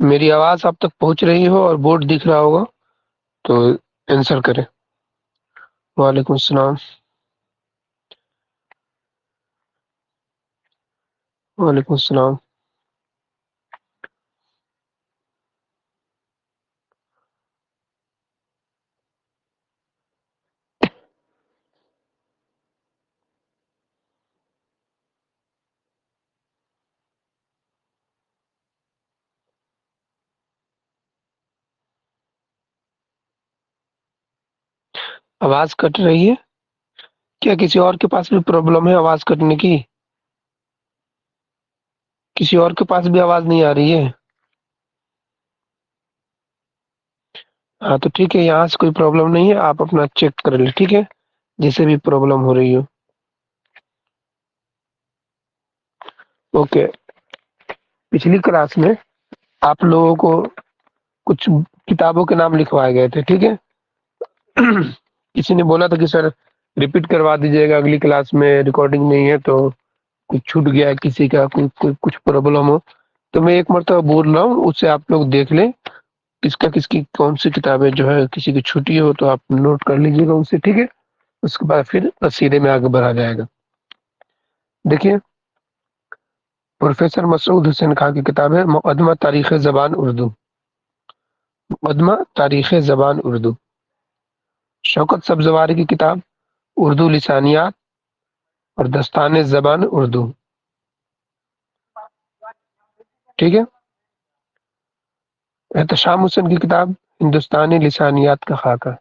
میری آواز آپ تک پہنچ رہی ہو اور بورڈ دکھ رہا ہوگا تو آنسر کریں۔ وعلیکم السلام۔ وعلیکم السلام۔ آواز کٹ رہی ہے کیا؟ کسی اور کے پاس بھی پرابلم ہے آواز کٹنے کی؟ کسی اور کے پاس بھی آواز نہیں آ رہی ہے؟ ہاں تو ٹھیک ہے، یہاں سے کوئی پرابلم نہیں ہے، آپ اپنا چیک کر لیں، ٹھیک ہے، جسے بھی پرابلم ہو رہی ہو۔ اوکے، پچھلی کلاس میں آپ لوگوں کو کچھ کتابوں کے نام لکھوائے گئے تھے، ٹھیک ہے؟ کسی نے بولا تھا کہ سر ریپیٹ کروا دیجیے گا، اگلی کلاس میں ریکارڈنگ نہیں ہے تو کچھ چھوٹ گیا ہے، کسی کا کچھ پرابلم ہو تو میں ایک مرتبہ بول رہا ہوں، اسے آپ لوگ دیکھ لیں، کس کی کون سی کتابیں جو ہے کسی کی چھٹی ہو تو آپ نوٹ کر لیجیے گا اسے، ٹھیک ہے؟ اس کے بعد پھر سیدھے میں آگے بڑھا جائے گا۔ دیکھیے، پروفیسر مسعود حسین خان کی کتاب ہے مقدمہ تاریخ زبان اردو۔ مقدمہ تاریخ زبان اردو۔ شوکت سبزواری کی کتاب اردو لسانیات اور دستان زبان اردو، ٹھیک ہے؟ احتشام حسین کی کتاب ہندوستانی لسانیات کا خاکہ۔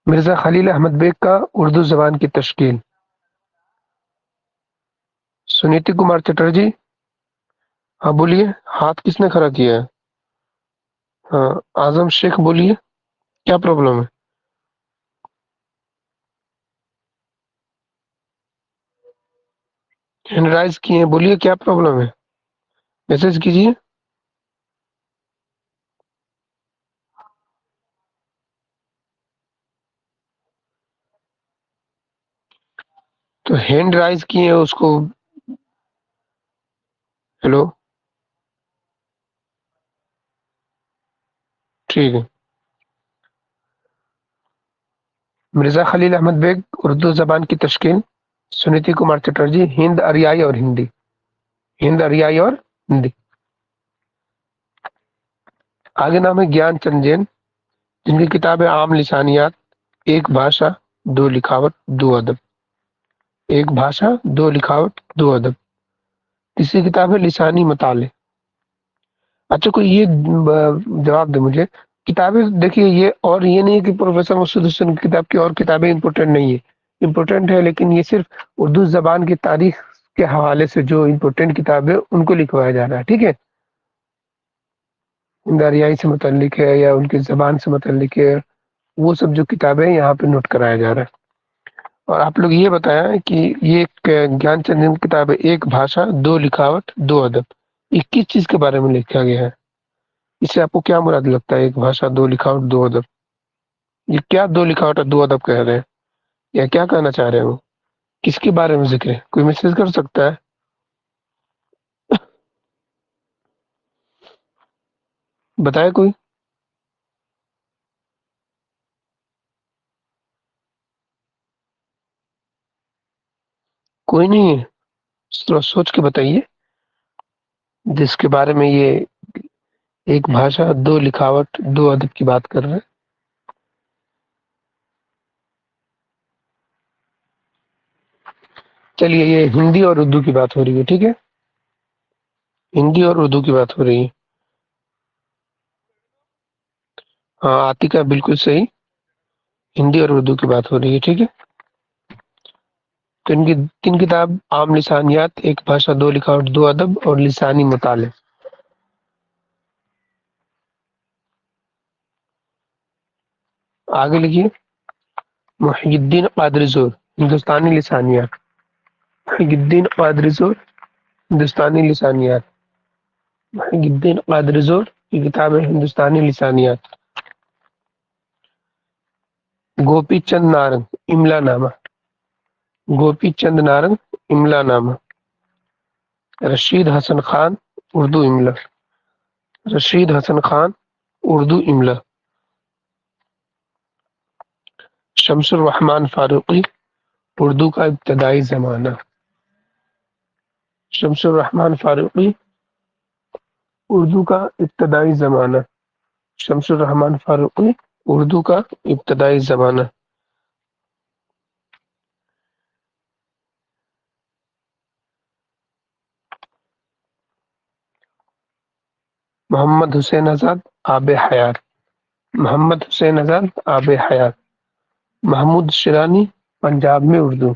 مرزا خلیل احمد بیگ کا اردو زبان کی تشکیل۔ سنیتی کمار چٹرجی، ہاں بولیے، ہاتھ کس نے کھڑا کیا ہے؟ ہاں، اعظم شیخ بولیے، کیا پرابلم ہے؟ ہینڈ رائز کیے ہیں، بولیے کیا پرابلم ہے؟ میسج کیجیے۔ تو ہینڈ رائز کیے ہیں اس کو، ہیلو، ٹھیک ہے۔ مرزا خلیل احمد بیگ اردو زبان کی تشکیل، سنیتی کمار چٹرجی ہند آریائی اور ہندی، ہند آریائی اور ہندی۔ آگے نام ہے گیان چند جین، جن کی کتاب ہے عام لسانیات، ایک بھاشا دو لکھاوٹ دو ادب۔ ایک بھاشا دو لکھاوٹ دو ادب۔ تیسری کتاب ہے لسانی مطالعے۔ اچھا، کوئی یہ جواب دے مجھے، کتابیں دیکھیے یہ، اور یہ نہیں ہے کہ پروفیسر مسعود حسین کی کتاب کی اور کتابیں امپورٹنٹ نہیں ہے، امپورٹنٹ ہے، لیکن یہ صرف اردو زبان کی تاریخ کے حوالے سے جو امپورٹنٹ کتاب ہے ان کو لکھوایا جا رہا ہے، ٹھیک ہے؟ دریائی سے متعلق ہے یا ان کی زبان سے متعلق ہے، وہ سب جو کتابیں یہاں پہ نوٹ کرایا جا رہا ہے۔ اور آپ لوگ یہ بتایا کہ یہ ایک گیان چند کی کتاب ہے ایک بھاشا دو لکھاوٹ دو ادب، یہ کس چیز کے بارے میں لکھا گیا ہے؟ اس سے آپ کو کیا مراد لگتا ہے؟ ایک بھاشا دو لکھاوٹ دو ادب، یہ کیا دو لکھاوٹ اور دو ادب کہہ رہے ہیں یا کیا کہنا چاہ رہے ہیں وہ؟ کس کے بارے میں ذکر ہے؟ کوئی میسج کر سکتا ہے؟ بتائے کوئی؟ کوئی نہیں ہے؟ تھوڑا سوچ کے بتائیے، جس کے بارے میں یہ ایک بھاشا دو لکھاوٹ دو ادب کی بات کر رہے ہیں۔ چلیے، یہ ہندی اور اردو کی بات ہو رہی ہے، ٹھیک ہے؟ ہندی اور اردو کی بات ہو رہی ہے۔ ہاں عاتقہ بالکل صحیح، ہندی اور اردو کی بات ہو رہی ہے، ٹھیک ہے؟ تو ان کی تین کتاب عام لسانیات، ایک بھاشا دو لکھاوٹ دو ادب اور لسانی مطالعے۔ آگے لکھیے، محی الدین قادری زور ہندوستانی لسانیات۔ محی الدین قادری زور ہندوستانی لسانیات۔ محی الدین قادری زور کی کتاب ہے ہندوستانی لسانیات۔ گوپی چند نارنگ املا نامہ۔ گوپی چند نارنگ املا نامہ۔ رشید حسن خان اردو املا، رشید حسن خان اردو املا. شمس الرحمن فاروقی اردو کا ابتدائی زمانہ، شمس الرحمن فاروقی اردو کا ابتدائی زمانہ، شمس الرحمن فاروقی اردو کا ابتدائی زمانہ. محمد حسین آزاد آب حیات، محمد حسین آزاد آب حیات. محمود شیرانی پنجاب میں اردو.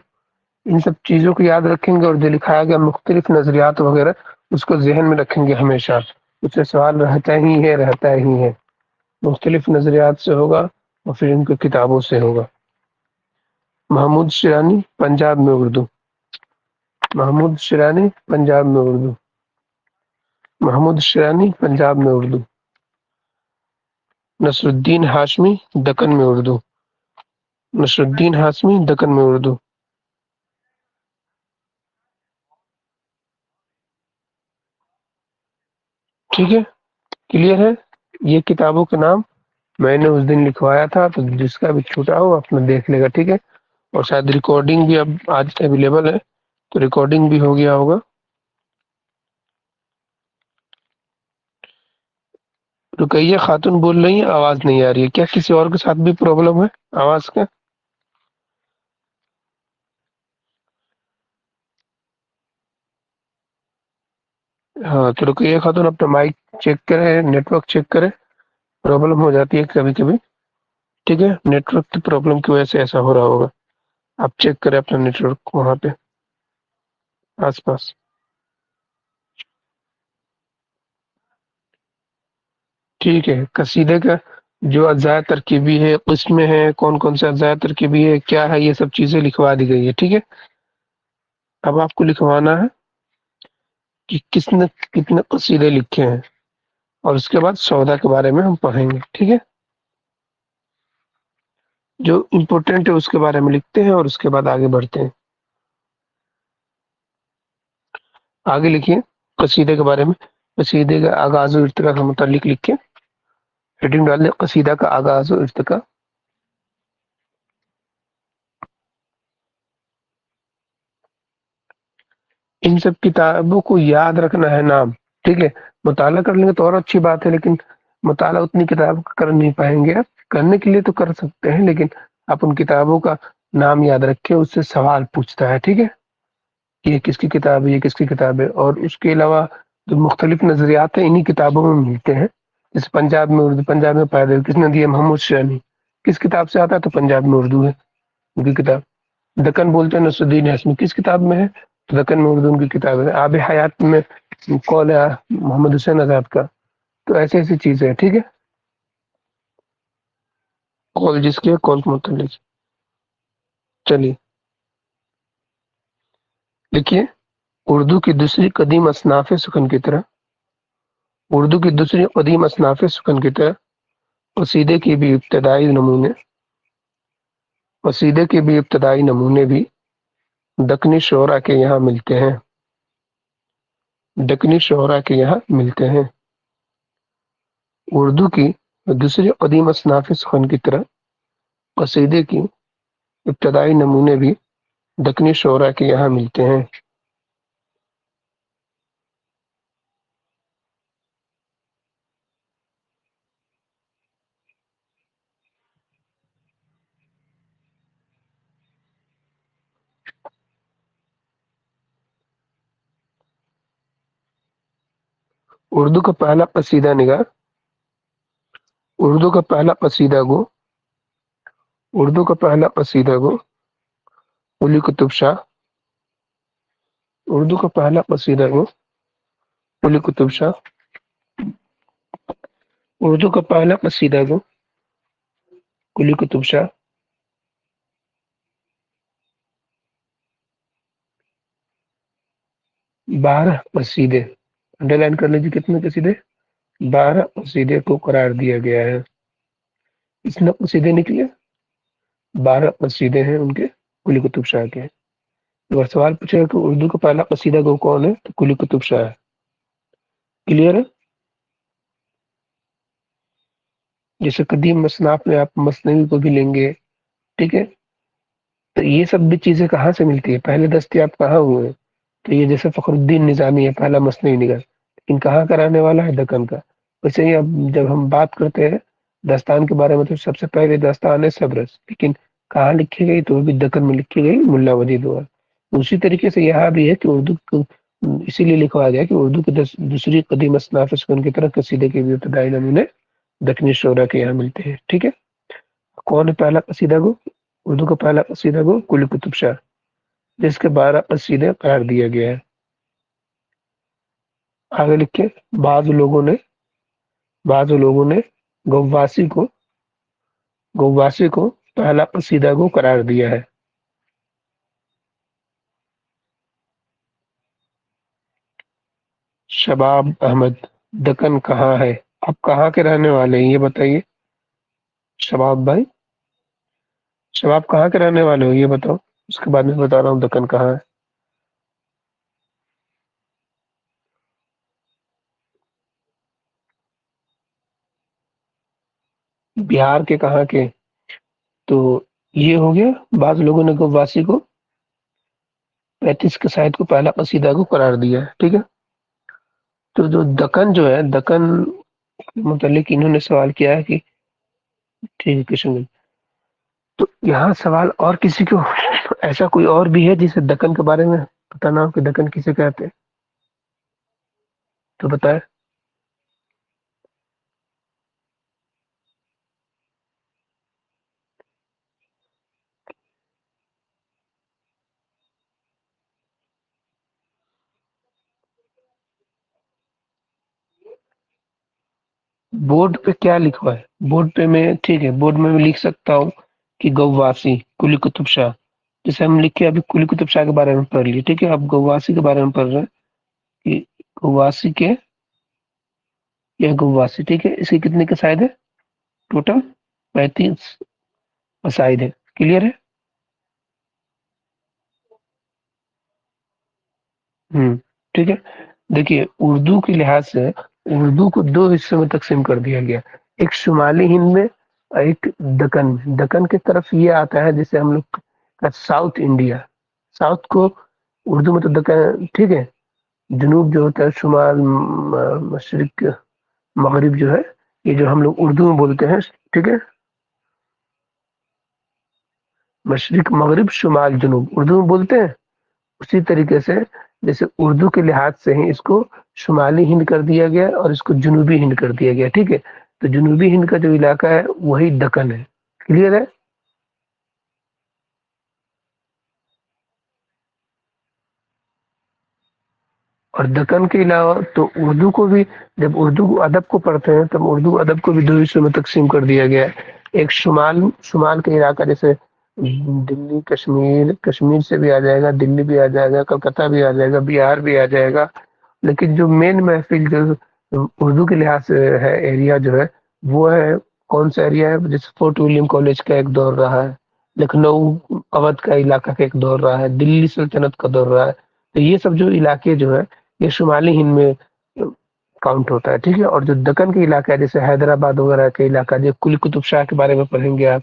ان سب چیزوں کو یاد رکھیں گے اور جو لکھایا گیا مختلف نظریات وغیرہ اس کو ذہن میں رکھیں گے ہمیشہ. اس سے سوال رہتا ہی ہے. مختلف نظریات سے ہوگا اور پھر ان کی کتابوں سے ہوگا. محمود شیرانی پنجاب میں اردو، محمود شیرانی پنجاب میں اردو، محمود شیرانی پنجاب میں اردو. نصر الدین ہاشمی دکن میں اردو، نصر الدین ہاشمی دکن میں اردو. ٹھیک ہے، کلیئر ہے. یہ کتابوں کے نام میں نے اس دن لکھوایا تھا، تو جس کا بھی چھوٹا ہو اپنا دیکھ لے گا. ٹھیک ہے، اور شاید ریکارڈنگ بھی اب آج اویلیبل ہے، تو ریکارڈنگ بھی ہو گیا ہوگا. رقیہ خاتون بول رہی ہیں آواز نہیں آ رہی ہے. کیا کسی اور کے ساتھ بھی پرابلم ہے آواز کا؟ ہاں، تو رقیہ خاتون اپنا مائک چیک کریں، نیٹ ورک چیک کریں. پرابلم ہو جاتی ہے کبھی کبھی. ٹھیک ہے، نیٹ ورک کی پرابلم کی وجہ سے ایسا ہو رہا ہوگا. آپ چیک کریں اپنا نیٹ ورک وہاں پہ آس پاس. ٹھیک ہے، قصیدے کا جو اجزاء ترکیبی ہے، قسمیں ہیں، کون کون سے اجزاء ترکیبی ہے، کیا ہے، یہ سب چیزیں لکھوا دی گئی ہے. ٹھیک ہے، اب آپ کو لکھوانا ہے کہ کس نے کتنے قصیدے لکھے ہیں، اور اس کے بعد سودا کے بارے میں ہم پڑھیں گے. ٹھیک ہے، جو امپورٹنٹ ہے اس کے بارے میں لکھتے ہیں اور اس کے بعد آگے بڑھتے ہیں. آگے لکھیے قصیدے کے بارے میں. قصیدے کا آغاز و ارتقا کا متعلق لکھیں. ہیڈنگ ڈال دیں قصیدہ کا آغاز و ارتقا. ان سب کتابوں کو یاد رکھنا ہے نام. ٹھیک ہے، مطالعہ کر لیں گے تو اور اچھی بات ہے، لیکن مطالعہ اتنی کتاب کر نہیں پائیں گے. آپ کرنے کے لیے تو کر سکتے ہیں، لیکن آپ ان کتابوں کا نام یاد رکھیں. اس سے سوال پوچھتا ہے. ٹھیک ہے، یہ کس کی کتاب ہے، یہ کس کی کتاب ہے. اور اس کے علاوہ جو مختلف نظریات ہیں انہی کتابوں میں ملتے ہیں. جیسے پنجاب میں اردو، پنجاب میں پیدا ہوئی، کس نے دیا؟ محمود شیرانی. کس کتاب سے آتا ہے؟ تو پنجاب میں اردو ہے ان کی کتاب. دکن بولتے ہیں نصر الدین ہاشمی، کس کتاب میں ہے؟ تو دکن میں اردو ان کی کتاب ہے. آب حیات میں قول ہے محمد حسین آزاد کا. تو ایسی ایسی چیزیں ہیں. ٹھیک ہے، قول جس کے قول کو متعلق. چلیے دیکھیے، اردو کی دوسری قدیم اصناف سخن کی طرح، اردو کی دوسری قدیم اصناف سخن کی طرح قصیدے کی بھی ابتدائی نمونے، قصیدے کے بھی ابتدائی نمونے بھی دکنی شعراء کے یہاں ملتے ہیں. دکنی شعراء کے یہاں ملتے ہیں. اردو کی دوسری قدیم اصناف سخن کی طرح قصیدے کی ابتدائی نمونے بھی دکنی شعراء کے یہاں ملتے ہیں. اردو کا پہلا قصیدہ نگار، اردو کا پہلا قصیدہ گو، اردو کا پہلا قصیدہ گو قلی قطب شاہ، اردو کا پہلا قصیدہ گو قلی قطب شاہ، اردو کا پہلا قصیدہ گو قلی قطب شاہ. 12 قصیدے انڈر لائن کر لیجیے. کتنے قصیدے؟ 12 قصیدے کو قرار دیا گیا ہے. اس میں قصیدے نکلے 12 قصیدے ہیں ان کے قلی قطب شاہ کے. اگر سوال پوچھے کہ اردو کا پہلا قصیدہ گو کون ہے تو قلی قطب شاہ ہے. کلیئر ہے؟ جیسے قدیم مصنف میں آپ مثنوی کو بھی لیں گے، ٹھیک ہے، تو یہ سب بھی چیزیں کہاں سے ملتی ہے، پہلے دستیاب کہاں ہوئے ہیں؟ تو یہ جیسے فخر الدین نظامی ہے پہلا مثنوی نگار، لیکن کہاں کا رہنے والا ہے؟ دکن کا. ویسے ہی اب جب ہم بات کرتے ہیں داستان کے بارے میں تو سب سے پہلے داستان ہے صبرس، لیکن کہاں لکھی گئی تو وہ بھی دکن میں لکھی گئی ملا وجید وال. اسی طریقے سے یہاں بھی ہے کہ اردو کو اسی لیے لکھوایا گیا کہ اردو کی دوسری قدیم اصناف سکون کی طرح قصیدے کے بھی ابتدائی نمونے دکنی شعرا کے یہاں ملتے ہیں. ٹھیک ہے، کون ہے پہلا قصیدہ گو؟ اردو کا پہلا قصیدہ گو قلی قطب شاہ، جس کے 12 قصیدے قرار دیا گیا ہے. آگے لکھے بعض لوگوں نے گواسی کو پہلا قصیدہ گو قرار دیا ہے. شباب احمد، دکن کہاں ہے؟ آپ کہاں کے رہنے والے ہیں یہ بتائیے. شباب بھائی، شباب کہاں کے رہنے والے ہو یہ بتاؤ، اس کے بعد میں بتا رہا ہوں دکن کہاں ہے. بہار کے کہاں کے؟ تو یہ ہو گیا. بعض لوگوں نے گواسی کو 35 قصائد کو پہلا قصیدہ کو قرار دیا ہے. ٹھیک ہے، تو جو دکن جو ہے، دکن متعلق انہوں نے سوال کیا ہے کہ ٹھیک ہے کشن گنج، تو یہاں سوال اور کسی کو ایسا کوئی اور بھی ہے جسے دکن کے بارے میں پتہ نہ ہو کہ دکن کسے کہتے ہیں تو بتائے. بورڈ پہ کیا لکھوا ہے؟ بورڈ پہ میں ٹھیک ہے، بورڈ میں لکھ سکتا ہوں کہ گواسی قلی قطب شاہ، جیسے ہم لکھے ابھی قلی قطب شاہ کے بارے میں پڑھ لیے. ٹھیک ہے، اب گواسی کے بارے میں پڑھ رہے ہیں کہ گواسی کے یا گواسی. ٹھیک ہے، اس کی کتنے قصائد ہے؟ ٹوٹل 35 قصائد ہے. کلیئر ہے؟ ٹھیک ہے، دیکھیے اردو کے لحاظ سے اردو کو دو حصوں میں تقسیم کر دیا گیا، ایک شمالی ہند میں اور ایک دکن میں. دکن کی طرف یہ آتا ہے جسے ہم لوگ کا ساؤتھ انڈیا، ساؤتھ کو اردو میں تو دکن. ٹھیک ہے، جنوب جو ہوتا ہے شمال مشرق مغرب جو ہے یہ جو ہم لوگ اردو میں بولتے ہیں. ٹھیک ہے، مشرق مغرب شمال جنوب اردو میں بولتے ہیں. اسی طریقے سے جیسے اردو کے لحاظ سے ہی اس کو شمالی ہند کر دیا گیا اور اس کو جنوبی ہند کر دیا گیا. ٹھیک ہے، تو جنوبی ہند کا جو علاقہ ہے وہی دکن ہے. کلیئر ہے؟ اور دکن کے علاوہ تو اردو کو بھی جب اردو ادب کو پڑھتے ہیں تب اردو ادب کو بھی دو حصوں میں تقسیم کر دیا گیا ہے. ایک شمال کے علاقہ جیسے دلی کشمیر سے بھی آ جائے گا، دلی بھی آ جائے گا، کلکتہ بھی آ جائے گا، بہار بھی آ جائے گا. لیکن جو مین محفل جو اردو کے لحاظ سے ہے ایریا جو ہے وہ ہے کون سا ایریا ہے؟ جیسے فورٹ ولیم کالج کا ایک دور رہا ہے، لکھنؤ اودھ کا علاقہ کا ایک دور رہا ہے، دلی سلطنت کا دور رہا ہے. تو یہ سب جو علاقے جو ہے یہ شمالی ہند میں کاؤنٹ ہوتا ہے. ٹھیک ہے، اور جو دکن کے علاقہ ہے جیسے حیدرآباد وغیرہ کے علاقہ جو قلی قطب شاہ کے بارے میں پڑھیں گے آپ،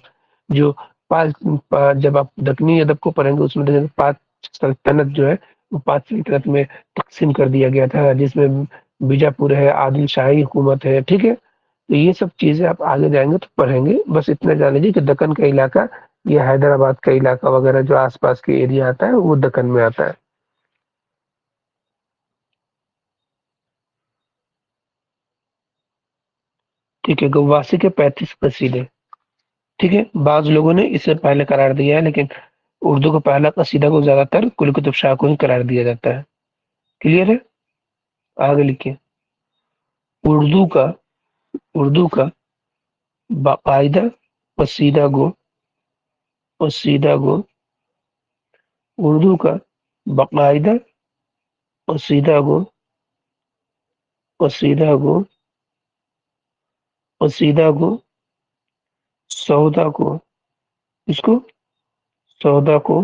جو جب آپ دکنی ادب کو پڑھیں گے اس میں پانچ سلطنت جو ہے وہ 5 سلطنت میں تقسیم کر دیا گیا تھا، جس میں بیجاپور ہے، عادل شاہی حکومت ہے. ٹھیک ہے، تو یہ سب چیزیں آپ آگے جائیں گے تو پڑھیں گے. بس اتنا جان لیجیے کہ دکن کا علاقہ یہ حیدرآباد کا علاقہ وغیرہ جو آس پاس کے ایریا آتا ہے وہ دکن میں آتا ہے. ٹھیک ہے، گواسی کے 35 قصیدے. ٹھیک ہے، بعض لوگوں نے اسے پہلے قرار دیا ہے لیکن اردو کا پہلا قصیدہ کو زیادہ تر قلی قطب شاہ کو ہی قرار دیا جاتا ہے. کلیئر ہے؟ آگے لکھیے. اردو کا اردو کا باقاعدہ قصیدہ گو قصیدہ گو اردو کا باقاعدہ قصیدہ گو قصیدہ گو قصیدہ گو سودا کو اس کو سودا کو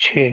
6।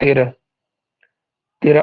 13, 13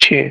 6।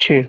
6।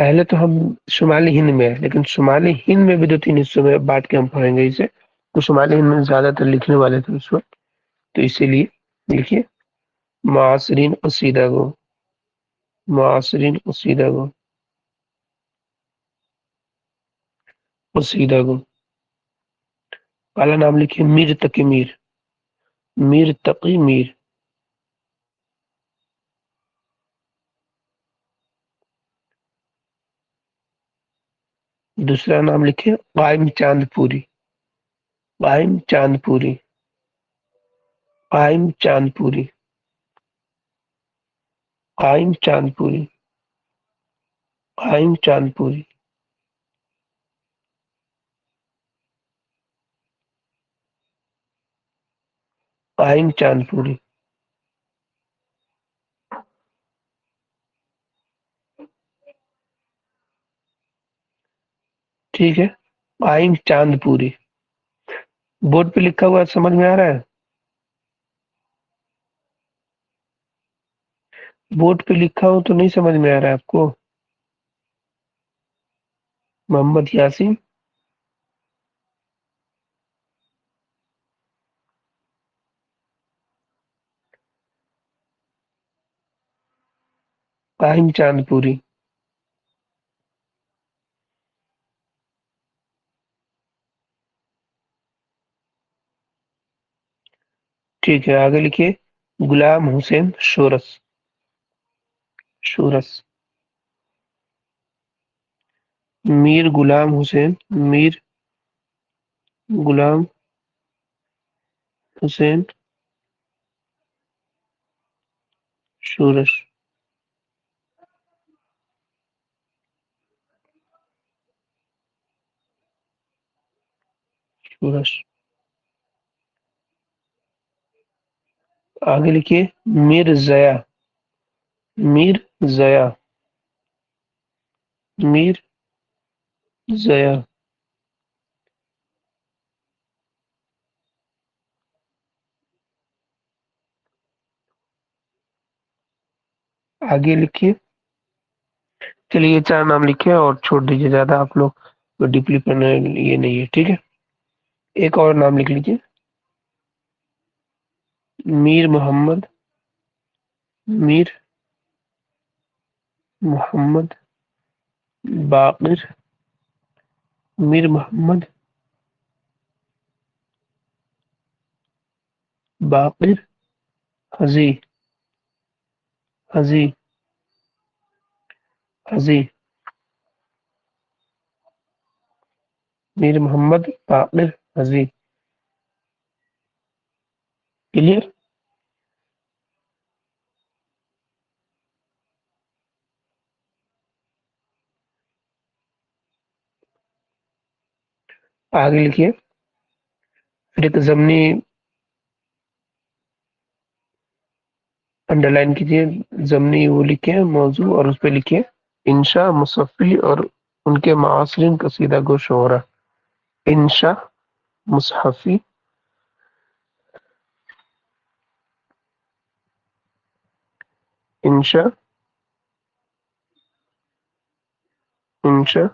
پہلے تو ہم شمالی ہند میں ہے، لیکن شمالی ہند میں بھی 2-3 حصوں میں بانٹ کے ہم پڑھیں گے اسے. تو شمالی ہند میں زیادہ تر لکھنے والے تھے اس وقت، تو اسی لیے لکھیے معاصرین قصیدہ گو، معاصرین قصیدہ گو، قصیدہ گو. پہلا نام لکھیے میر تقی میر، میر تقی میر. دوسرا نام لکھیے قائم چاند پوری، قائم چاند پوری، قائم چاند پوری، قائم چاند پوری، قائم چاند پوری. قائم چاند پوری. ٹھیک ہے، قائم چاند پوری. بورڈ پہ لکھا ہوا سمجھ میں آ رہا ہے؟ بورڈ پہ لکھا ہو تو نہیں سمجھ میں آ رہا ہے آپ کو؟ محمد یاسین. قائم چاند پوری. ٹھیک ہے، آگے لکھیے غلام حسین شورس، شورس. میر غلام حسین، میر غلام حسین شورش. شورش. آگے لکھیے میر ضیا، میر ضیا، میر ضیا. آگے لکھیے، چلیے یہ 4 نام لکھے اور چھوڑ دیجیے، زیادہ آپ لوگ ڈیپلی پڑھنا یہ نہیں ہے. ٹھیک ہے، ایک اور نام لکھ لیجیے میر محمد، میر محمد باقر، میر محمد باقر حزی، حزی، حزی. میر محمد باقر حزی. کلیئر؟ آگے لکھیے، پھر ایک ضمنی انڈر لائن کیجیے، ضمنی وہ لکھے موضوع اور اس پہ لکھیے انشا مصفی اور ان کے معاصرین قصیدہ گو شعرا. انشا مصحفی، انشا، انشا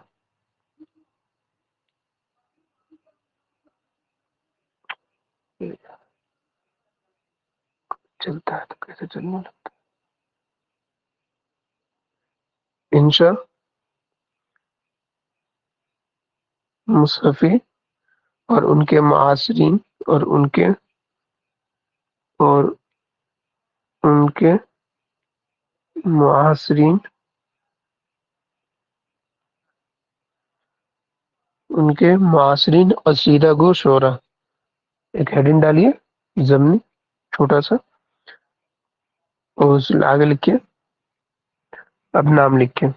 چلتا ہے تو کیسے چلنے لگتا ہے. انشا مصحفی اور ان کے معاصرین اور اور ان کے معاصرین، ان کے معاصرین قصیدہ گو شعرا. ایک ہیڈنگ ڈالیے ضمنی چھوٹا سا، اور اس آگے لکھیے اب نام لکھیں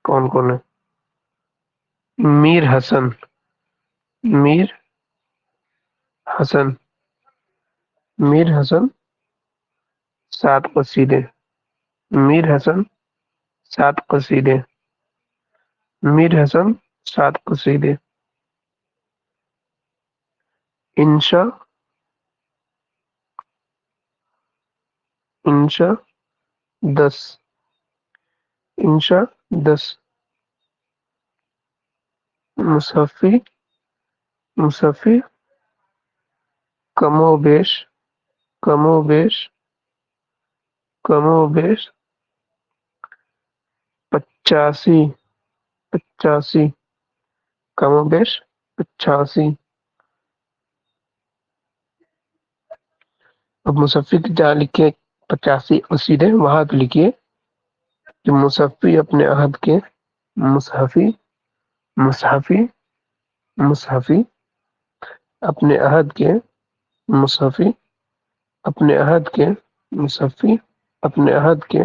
کون کون ہے. میر حسن، میر حسن، میر حسن 7 قصیدے، میر حسن 7 قصیدے، میر حسن 7 قصیدے. انشا، انشا 10، انشا 10. مصحفی مصحفی کم و بیش کم و بیش کم و بیش 85 85 کم و بیش 85۔ اب مصحفی کی جہاں لکھے 85 اور سیدھے وہاں پہ لکھیے کہ مصحفی اپنے عہد کے مصحفی مصحفی مصحفی اپنے عہد کے مصحفی اپنے عہد کے مصحفی اپنے عہد کے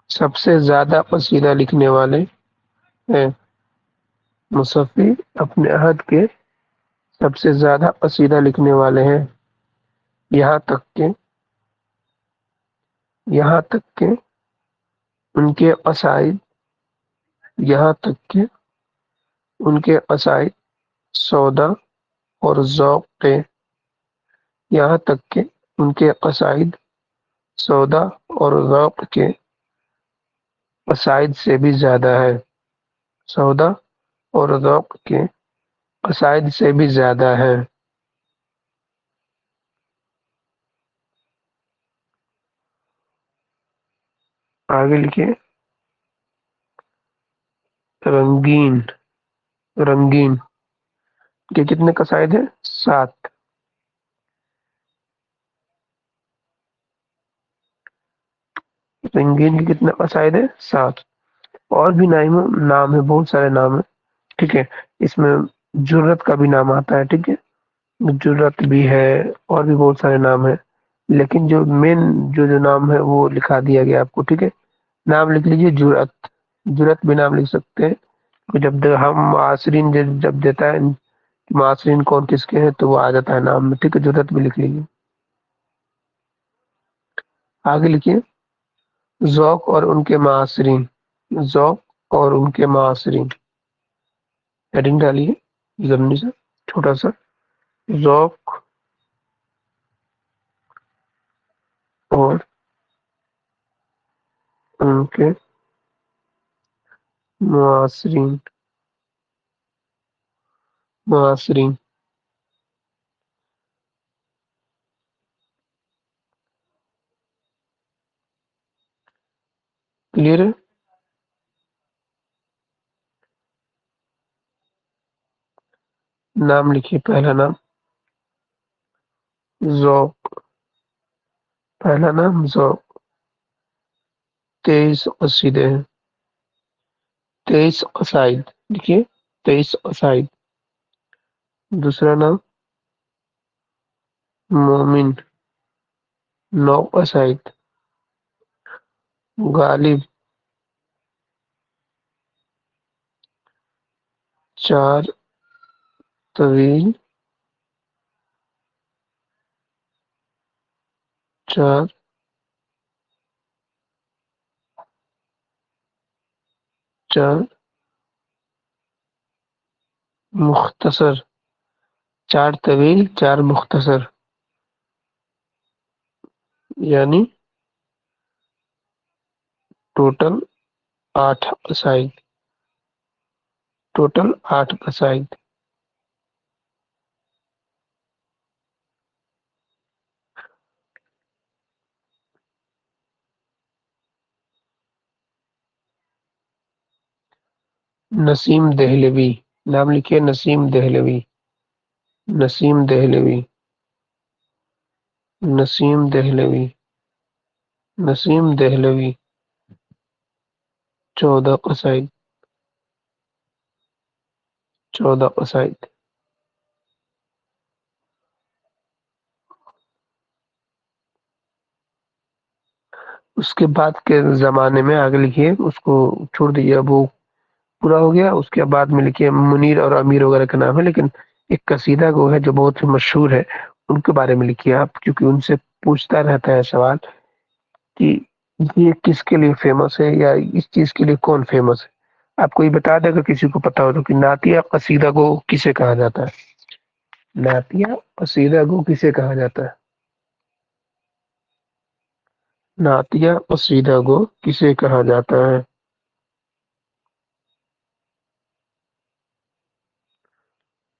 سب سے زیادہ قصیدہ لکھنے والے ہیں۔ مصحفی اپنے عہد کے سب سے زیادہ قصیدہ لکھنے والے ہیں، یہاں تک کہ ان کے قصائد یہاں تک کہ ان کے قصائد سودا اور ذوق کے یہاں تک کہ ان کے قصائد سودا اور ذوق کے قصائد سے بھی زیادہ ہے، سودا اور ذوق کے قصائد سے بھی زیادہ ہے۔ آگے لکھیں رنگین رنگین کے کتنے قصائد ہیں؟ 7۔ رنگین کے کتنے قصائد ہیں؟ 7۔ اور بھی نام ہے، بہت سارے نام ہیں، ٹھیک ہے۔ اس میں جرت کا بھی نام آتا ہے، ٹھیک ہے، جرت بھی ہے، اور بھی بہت سارے نام ہیں، لیکن جو مین جو نام ہے وہ لکھا دیا گیا آپ کو، ٹھیک ہے۔ نام لکھ لیجیے جرت، جرت بھی نام لکھ سکتے ہیں، جب ہم معاصرین جب دیتا ہے معاصرین کون کس کے ہیں تو وہ آ جاتا ہے نام میں، ٹھیک ہے، جرت بھی لکھ لیجیے۔ آگے لکھیے ذوق اور ان کے معاصرین، ذوق اور ان کے معاصرین، ہیڈنگ ڈالیے ضمنی سے چھوٹا سا، ذوق اور ان کے معاصرین کلیئر ہے۔ نام لکھیے، پہلا نام ذوق، پہلا نام ذوق، 23 قصیدے ہیں، 23 قصائد لکھیے، 23 قصائد۔ دوسرا نام مومن، 9 قصائد۔ غالب، 4 طویل، 4 مختصر، 4 طویل 4 مختصر، یعنی ٹوٹل 8 قصائد، ٹوٹل 8 قصائد۔ نسیم دہلوی، نام لکھیے نسیم دہلوی، نسیم دہلوی، نسیم دہلوی، نسیم دہلوی، 14 قصائد، 14 قصائد۔ اس کے بعد کے زمانے میں آگے لکھیے، اس کو چھوڑ دیجیے، اب وہ پورا ہو گیا، اس کے بعد میں لکھیے منیر اور امیر وغیرہ کا نام ہے، لیکن ایک قصیدہ وہ ہے جو بہت مشہور ہے، ان کے بارے میں لکھیے آپ، کیونکہ ان سے پوچھتا رہتا ہے سوال کہ یہ کس کے لیے فیمس ہے، یا اس چیز کے لیے کون فیمس ہے۔ آپ کو یہ بتا دیں اگر کسی کو پتا ہو تو کہ نعتیہ قصیدہ کو کسے کہا جاتا ہے، نعتیہ قصیدہ کو کسے کہا جاتا ہے، نعتیہ قصیدہ کو کسے کہا جاتا ہے۔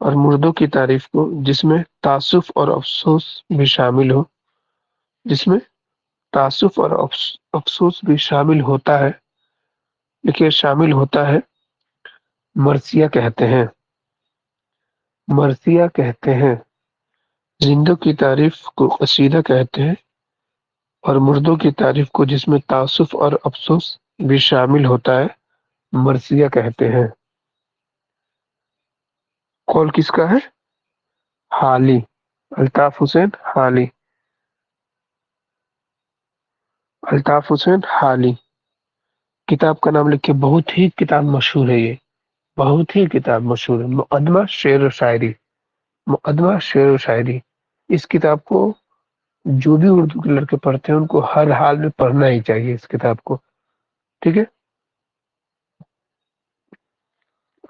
اور مردوں کی تعریف کو جس میں تعصف اور افسوس بھی شامل ہو، جس میں تعصف اور افسوس بھی شامل ہوتا ہے، دیکھیے شامل ہوتا ہے، مرثیہ کہتے ہیں، مرثیہ کہتے ہیں۔ زندوں کی تعریف کو قصیدہ کہتے ہیں، اور مردوں کی تعریف کو جس میں تعصف اور افسوس بھی شامل ہوتا ہے مرثیہ کہتے ہیں۔ قول کس کا ہے؟ حالی، الطاف حسین حالی، الطاف حسین حالی۔ کتاب کا نام لکھے، بہت ہی کتاب مشہور ہے، یہ بہت ہی کتاب مشہور ہے، مقدمہ شعر و شاعری، مقدمہ شعر و شاعری۔ اس کتاب کو جو بھی اردو کے لڑکے پڑھتے ہیں ان کو ہر حال میں پڑھنا ہی چاہیے اس کتاب کو، ٹھیک ہے؟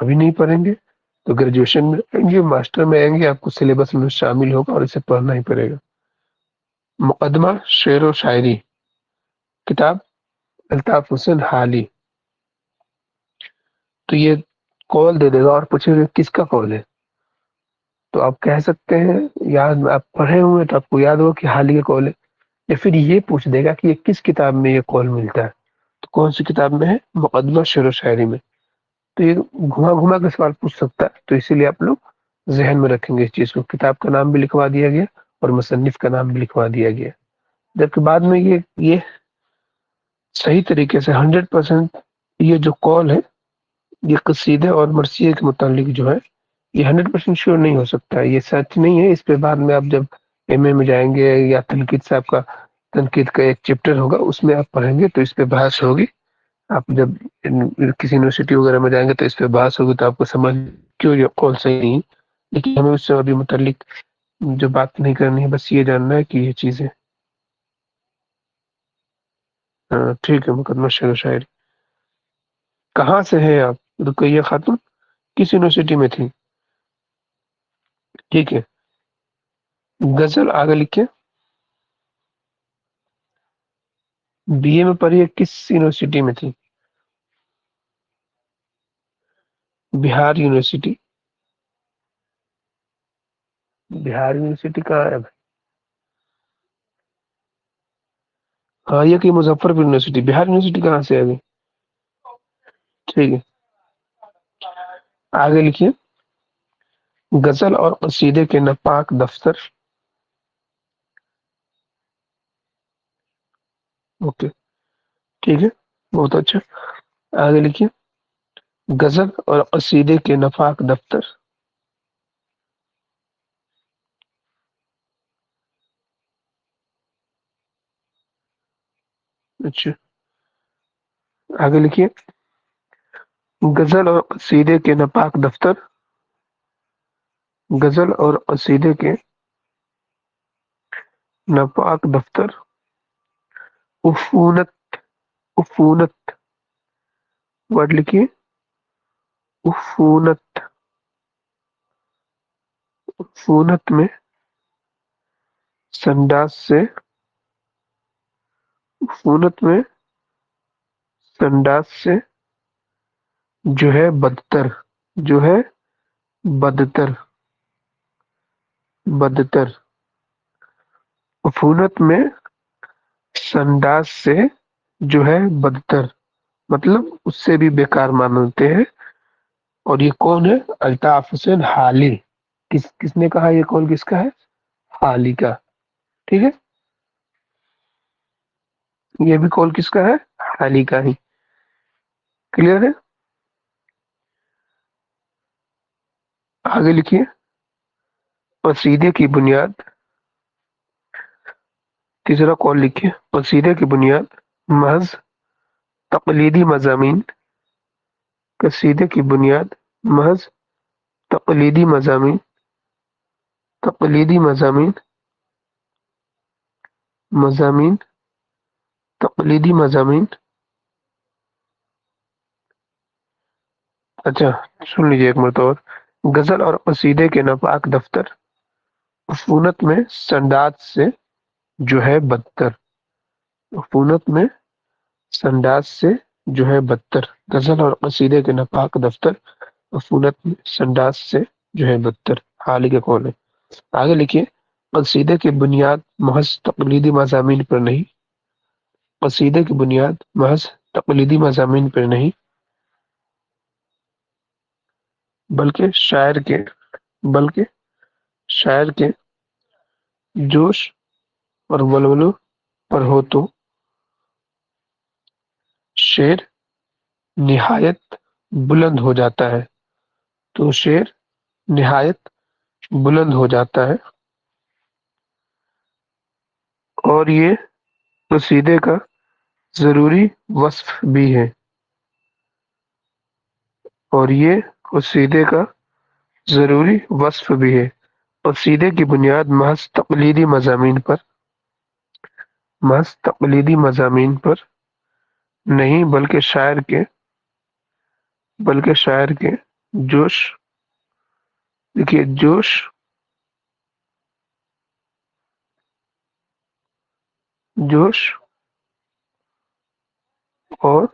ابھی نہیں پڑھیں گے تو گریجویشن میں آئیں گے، ماسٹر میں آئیں گے، آپ کو سلیبس میں شامل ہوگا اور اسے پڑھنا ہی پڑے گا۔ مقدمہ شعر و شاعری، کتاب الطاف حسین حالی۔ تو یہ قول دے دے گا اور پوچھے گا کس کا قول ہے، تو آپ کہہ سکتے ہیں، یاد آپ پڑھے ہوئے تو آپ کو یاد ہوگا کہ حالی کا قول ہے، یا پھر یہ پوچھ دے گا کہ یہ کس کتاب میں یہ قول ملتا ہے، تو کون سی کتاب میں ہے؟ مقدمہ شعر و شاعری میں۔ تو یہ گھما گھما کے سوال پوچھ سکتا ہے، تو اسی لیے آپ لوگ ذہن میں رکھیں گے اس چیز کو، کتاب کا نام بھی لکھوا دیا گیا اور مصنف کا نام بھی لکھوا دیا گیا، جبکہ بعد میں یہ صحیح طریقے سے 100% یہ جو قول ہے یہ قصیدے اور مرثیے کے متعلق جو ہے یہ 100% شیور نہیں ہو سکتا ہے، یہ سچ نہیں ہے۔ اس پہ بعد میں آپ جب ایم اے میں جائیں گے یا تنقید صاحب کا تنقید کا ایک چیپٹر ہوگا اس میں آپ پڑھیں گے تو اس پہ بحث ہوگی، آپ جب کسی یونیورسٹی وغیرہ میں جائیں گے تو اس پہ بحث ہوگی، تو آپ کو سمجھ کیوں یہ قول صحیح نہیں، لیکن ہمیں اس سے ابھی متعلق جو بات نہیں کرنی ہے، بس یہ جاننا ہے کہ یہ چیزیں ٹھیک ہے۔ مقدمہ شعر و شاعری، کہاں سے ہیں آپ؟ رقیہ خاتون کس یونیورسٹی میں تھی؟ ٹھیک ہے، غزل آگے لکھے، بی اے میں پڑھی ہے، کس یونیورسٹی میں تھی؟ بہار یونیورسٹی، بہار یونیورسٹی کہاں ہے بھائی؟ ہاں یہ کہ مظفر پور یونیورسٹی، بہار یونیورسٹی کہاں سے ہے ابھی؟ ٹھیک ہے، آگے لکھیے، غزل اور قصیدے کے ناپاک دفتر، اوکے ٹھیک ہے، بہت اچھا، آگے لکھیے، غزل اور قصیدے کے ناپاک دفتر، اچھا آگے لکھیے، غزل اور قصیدے کے ناپاک دفتر، غزل اور قصیدے کے ناپاک دفتر، عفونت، عفونت، ورڈ لکھیے، عفونت، عفونت میں سنداز سے، عفونت میں سنداز سے جو ہے بدتر، جو ہے بدتر، بدتر، عفونت میں سنداز سے جو ہے بدتر، مطلب اس سے بھی بیکار مانتے ہیں، اور یہ کون ہے؟ الطاف حسین حالی۔ کس نے کہا؟ یہ کون کس کا ہے؟ حالی کا، ٹھیک ہے، یہ بھی کال کس کا ہے؟ حالی کا ہی، کلیئر ہے؟ آگے لکھیے، قصیدے کی بنیاد، تیسرا کال لکھیے، قصیدے کی بنیاد محض تقلیدی مضامین، قصیدے کی بنیاد محض تقلیدی مضامین، تقلیدی مضامین، مضامین، تقلیدی مضامین، اچھا سن لیجیے ایک مرتبہ اور، غزل اور قصیدے کے ناپاک دفتر، عفونت میں سنداز سے جو ہے بدتر، عفونت میں سنداز سے جو ہے بدتر، غزل اور قصیدے کے ناپاک دفتر، عفونت میں سنداز سے جو ہے بدتر، حال کا قول ہے۔ آگے لکھیے، قصیدے کی بنیاد محض تقلیدی مضامین پر نہیں، قصیدے کی بنیاد محض تقلیدی مضامین پر نہیں، بلکہ بلکہ شاعر کے جوش اور ولولوں پر ہو تو شعر نہایت بلند ہو جاتا ہے، تو شعر نہایت بلند ہو جاتا ہے، اور یہ قصیدے کا ضروری وصف بھی ہے، اور یہ قصیدے کا ضروری وصف بھی ہے۔ قصیدے کی بنیاد محض تقلیدی مضامین پر نہیں، بلکہ شاعر کے جوش، دیکھیے جوش اور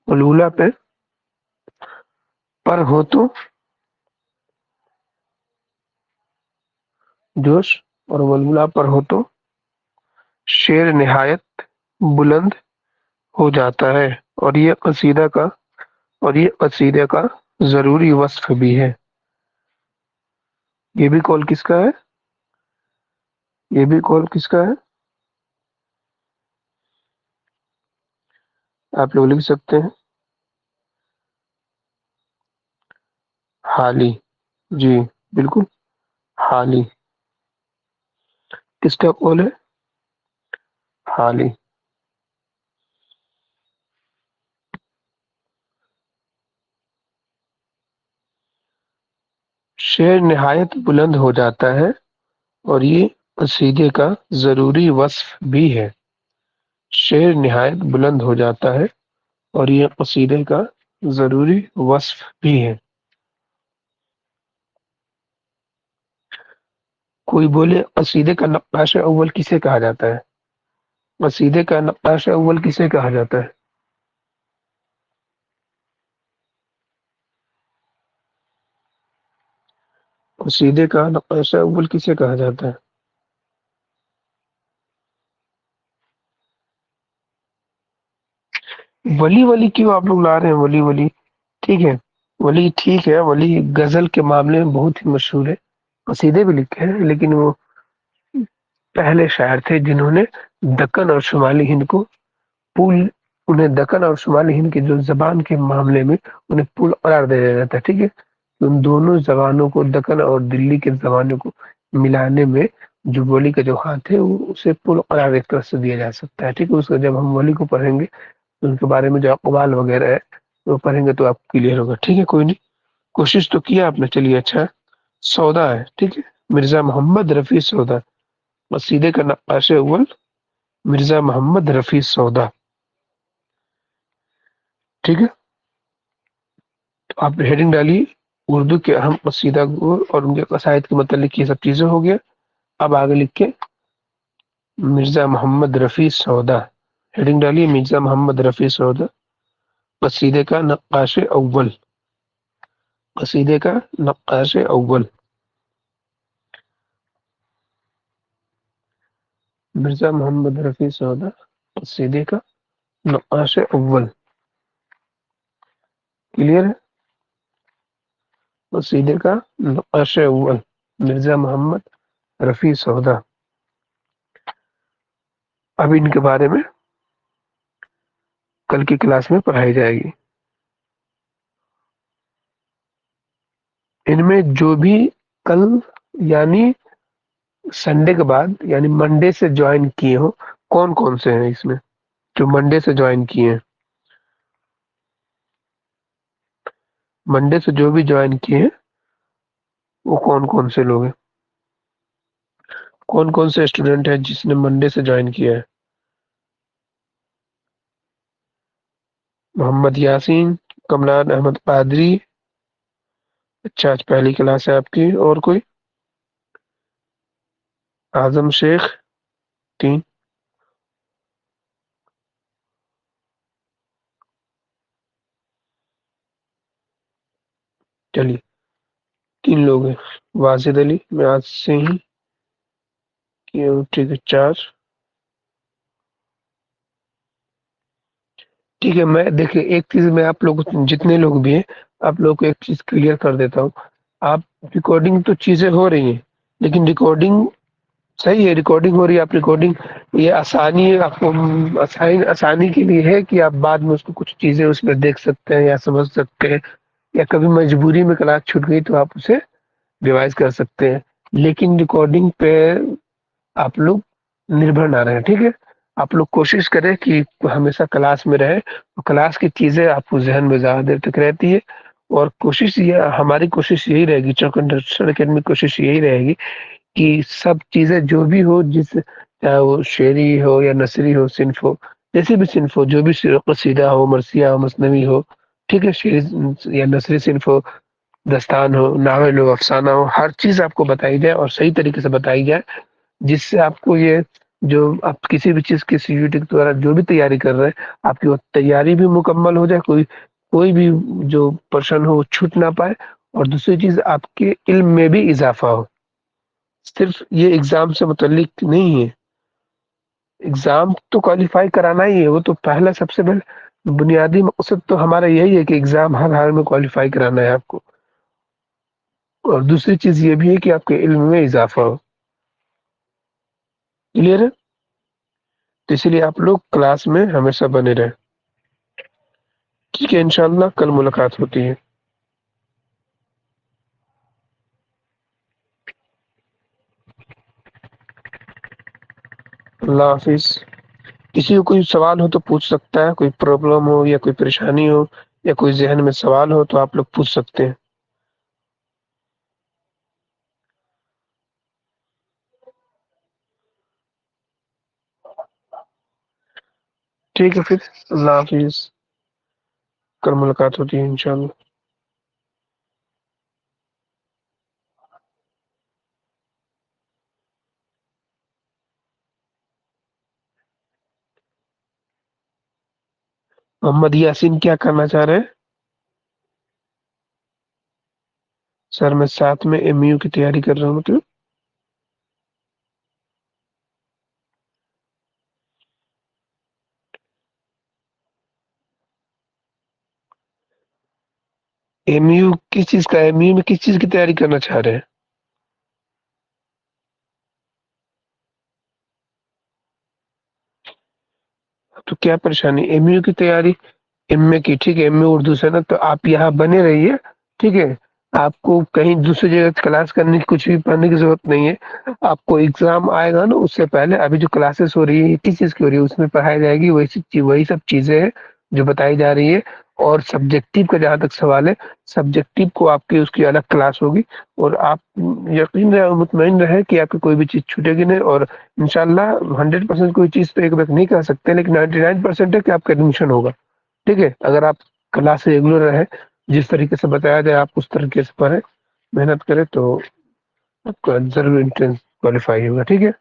ولولہ پر ہو تو جوش اور ولولہ پر ہو تو شعر نہایت بلند ہو جاتا ہے، اور یہ قصیدے کا ضروری وصف بھی ہے۔ یہ بھی قول کس کا ہے؟ یہ بھی قول کس کا ہے؟ آپ لوگ لکھ سکتے ہیں حالی، جی بالکل حالی۔ کس کا قول ہے؟ حالی۔ شعر نہایت بلند ہو جاتا ہے، اور یہ قصیدے کا ضروری وصف بھی ہے۔ شعر نہایت بلند ہو جاتا ہے، اور یہ قصیدے کا ضروری وصف بھی ہے۔ کوئی بولے قصیدے کا نقاش اول کسے کہا جاتا ہے؟ قصیدے کا نقاش اول کسے کہا جاتا ہے؟ قصیدے کا نقاش اول کسے کہا جاتا ہے؟ ولی کیوں آپ لوگ لا رہے ہیں ولی؟ ٹھیک ہے، ولی ٹھیک ہے، ولی غزل کے معاملے میں بہت ہی مشہور ہے، قصیدے بھی لکھے ہیں، لیکن وہ پہلے شاعر تھے جنہوں نے دکن اور شمالی ہند کو پول، انہیں دکن اور شمالی ہند کی جو زبان کے معاملے میں انہیں پول قرار دیا جاتا ہے، ٹھیک ہے۔ ان دونوں زبانوں کو، دکن اور دلی کے زبانوں کو ملانے میں جو ولی کا جو ہاتھ ہے وہ اسے پول قرار ایک طرح سے دیا جا سکتا ہے، ٹھیک ہے۔ اس کو جب ہم ولی کو پڑھیں گے، ان کے بارے میں جو اقوال وغیرہ ہے وہ پڑھیں گے تو آپ کلیئر ہوگا، ٹھیک ہے۔ کوئی نہیں، کوشش تو کیا آپ نے، چلیے اچھا۔ سودا ہے، ٹھیک ہے، مرزا محمد رفیع سودا، قصیدے کا نقاش اول مرزا محمد رفیع سودا، ٹھیک ہے۔ تو آپ ہیڈنگ ڈالیے اردو کے اہم قصیدہ گور اور ان کے قصائد کے متعلق یہ سب چیزیں ہو گیا۔ اب آگے لکھ کے مرزا محمد رفیع سودا، ہیڈنگ ڈالیے مرزا محمد رفیع سودا، قصیدے کا نقاش اول، قصیدے کا نقاش اول مرزا محمد رفیع سودا، قصیدے کا نقاش اول، کلیئر ہے؟ قصیدے کا نقاش اول مرزا محمد رفیع سودا۔ اب ان کے بارے میں کل کی کلاس میں پڑھائی جائے گی۔ ان میں جو بھی کل یعنی سنڈے کے بعد یعنی منڈے سے جوائن کیے ہو، کون کون سے ہیں اس میں جو منڈے سے جوائن کیے ہیں؟ منڈے سے جو بھی جوائن کیے ہیں وہ کون کون سے لوگ ہیں؟ کون کون سے اسٹوڈنٹ ہیں جس نے منڈے سے جوائن کیا ہے؟ محمد یاسین، کمران احمد قادری، اچھا آج پہلی کلاس ہے آپ کی۔ اور کوئی؟ اعظم شیخ، 3، چلیے 3 لوگ ہیں. واجد علی میں آج سے ہی کیا ہوں. ٹھیک ہے 4. ٹھیک ہے میں دیکھیے ایک چیز میں آپ لوگ جتنے لوگ بھی ہیں آپ لوگ کو ایک چیز کلیئر کر دیتا ہوں. آپ ریکارڈنگ تو چیزیں ہو رہی ہیں لیکن ریکارڈنگ صحیح ہے. ریکارڈنگ ہو رہی ہے. آپ ریکارڈنگ یہ آسانی آپ کو آسانی کے لیے ہے کہ آپ بعد میں اس کو کچھ چیزیں اس میں دیکھ سکتے ہیں یا سمجھ سکتے ہیں یا کبھی مجبوری میں کلاس چھوٹ گئی تو آپ اسے ریوائز کر سکتے ہیں. لیکن ریکارڈنگ پہ آپ لوگ نربھر نہ رہیں. ٹھیک ہے آپ لوگ کوشش کریں کہ ہمیشہ کلاس میں رہیں. کلاس کی چیزیں آپ کو ذہن میں زیادہ دیر تک رہتی ہے. اور کوشش یہ ہماری کوشش یہی رہے گی چوک انڈسٹرڈ اکیڈمی کوشش یہی رہے گی کہ سب چیزیں جو بھی ہو جس چاہے وہ شعری ہو یا نثری ہو صنف ہو جیسی بھی صنف ہو جو بھی قصیدہ ہو مرثیہ ہو مثنوی ہو ٹھیک ہے شعری یا نثری صنف ہو دستان ہو ناول ہو افسانہ ہو ہر چیز آپ کو بتائی جائے اور صحیح طریقے سے بتائی جائے جس سے آپ کو یہ جو آپ کسی بھی چیز کی سی یو ٹی کے دوارا جو بھی تیاری کر رہے ہیں آپ کی وہ تیاری بھی مکمل ہو جائے. کوئی بھی جو پرسن ہو وہ چھوٹ نہ پائے. اور دوسری چیز آپ کے علم میں بھی اضافہ ہو. صرف یہ ایگزام سے متعلق نہیں ہے. ایگزام تو کوالیفائی کرانا ہی ہے. وہ تو پہلا سب سے پہلے بنیادی مقصد تو ہمارا یہی ہے کہ ایگزام ہر حال میں کوالیفائی کرانا ہے آپ کو. اور دوسری چیز یہ بھی ہے کہ آپ کے علم میں اضافہ ہو. کلیئر ہے. تو اسی لیے آپ لوگ کلاس میں ہمیشہ بنے رہیں. ٹھیک ہے انشاءاللہ کل ملاقات ہوتی ہے. اللہ حافظ. کسی کو کوئی سوال ہو تو پوچھ سکتا ہے. کوئی پرابلم ہو یا کوئی پریشانی ہو یا کوئی ذہن میں سوال ہو تو آپ لوگ پوچھ سکتے ہیں. ٹھیک ہے پھر اللہ حافظ. کل ملاقات ہوتی ہے انشاءاللہ. محمد یاسین کیا کرنا چاہ رہے ہیں؟ سر میں ساتھ میں ایم یو کی تیاری کر رہا ہوں. مطلب ایم یو کس چیز کا ایم یو میں کس چیز کی تیاری کرنا چاہ رہے ہیں؟ تو کیا پریشانی ایم یو کی تیاری ایم اے کی ٹھیک ہے ایم اے اردو سے نا تو آپ یہاں بنے رہیے. ٹھیک ہے آپ کو کہیں دوسری جگہ کلاس کرنے کی کچھ بھی پڑھنے کی ضرورت نہیں ہے. آپ کو ایگزام آئے گا نا اس سے پہلے ابھی جو کلاسز ہو رہی ہے کس چیز کی ہو رہی ہے اس میں پڑھائی جائے گی وہی سب چیزیں ہیں جو بتائی جا رہی ہے. اور سبجیکٹو کا جہاں تک سوال ہے سبجیکٹو کو آپ کی اس کی الگ کلاس ہوگی. اور آپ یقین رہے مطمئن رہے کہ آپ کی کوئی بھی چیز چھوٹے گی نہیں. اور انشاءاللہ 100% کوئی چیز تو ایک بار نہیں کر سکتے لیکن 99% ہے کہ آپ کا ایڈمیشن ہوگا. ٹھیک ہے اگر آپ کلاس سے ریگولر رہے جس طریقے سے بتایا جائے آپ اس طریقے سے پڑھیں محنت کریں تو آپ کا ضرور انٹرنس کوالیفائی ہوگا. ٹھیک ہے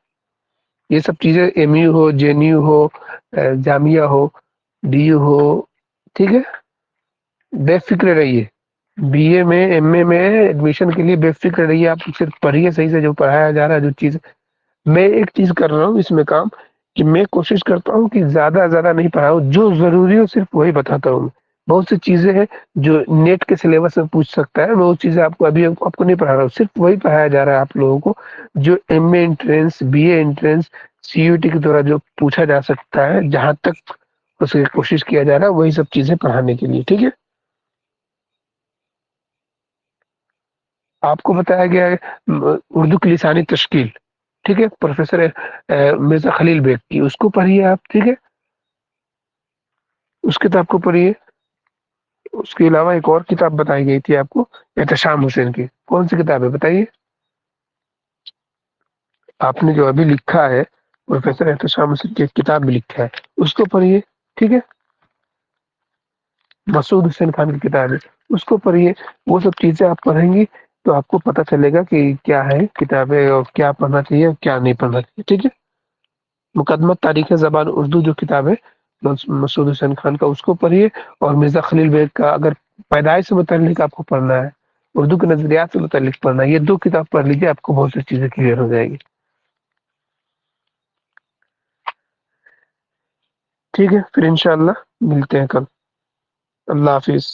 یہ سب چیزیں ایم یو ہو جے این یو ہو جامعہ ہو ڈی یو ہو ٹھیک ہے بے فکر رہیے. بی اے میں ایم اے میں ایڈمیشن کے لیے بے فکر رہیے. آپ صرف پڑھیے صحیح سے جو پڑھایا جا رہا ہے جو چیز میں ایک چیز کر رہا ہوں اس میں کام کہ میں کوشش کرتا ہوں کہ زیادہ سے زیادہ نہیں پڑھاؤں. جو ضروری ہو صرف وہی بتاتا ہوں. بہت سی چیزیں ہیں جو نیٹ کے سلیبس میں پوچھ سکتا ہے. میں وہ چیزیں آپ کو ابھی آپ کو نہیں پڑھا رہا ہوں. صرف وہی پڑھایا جا رہا ہے آپ لوگوں کو جو M A entrance B A entrance C U T کے دوارا جو پوچھا جا سکتا ہے جہاں تک اسے کوشش کیا جا رہا ہے وہی سب چیزیں پڑھانے کے لیے. ٹھیک ہے آپ کو بتایا گیا ہے اردو کی لسانی تشکیل ٹھیک ہے پروفیسر مرزا خلیل بیگ کی اس کو پڑھیے آپ. ٹھیک ہے اس کتاب کو پڑھیے. اس کے علاوہ ایک اور کتاب بتائی گئی تھی آپ کو احتشام حسین کی. کون سی کتاب ہے بتائیے؟ آپ نے جو ابھی لکھا ہے پروفیسر احتشام حسین کی ایک کتاب بھی لکھا ہے اس کو پڑھیے. ٹھیک ہے مسعود حسین خان کی کتاب ہے اس کو پڑھیے. وہ سب چیزیں آپ پڑھیں گی تو آپ کو پتہ چلے گا کہ کیا ہے کتابیں اور کیا پڑھنا چاہیے اور کیا نہیں پڑھنا چاہیے. ٹھیک ہے مقدمہ تاریخ زبان اردو جو کتاب ہے مسعود حسین خان کا اس کو پڑھیے. اور مرزا خلیل بیگ کا اگر پیدائش سے متعلق آپ کو پڑھنا ہے اردو کے نظریات سے متعلق پڑھنا ہے. یہ 2 کتاب پڑھ لیجیے، آپ کو بہت سی چیزیں کلیئر ہو جائے گی. ٹھیک ہے، پھر انشاءاللہ ملتے ہیں کل. اللہ حافظ.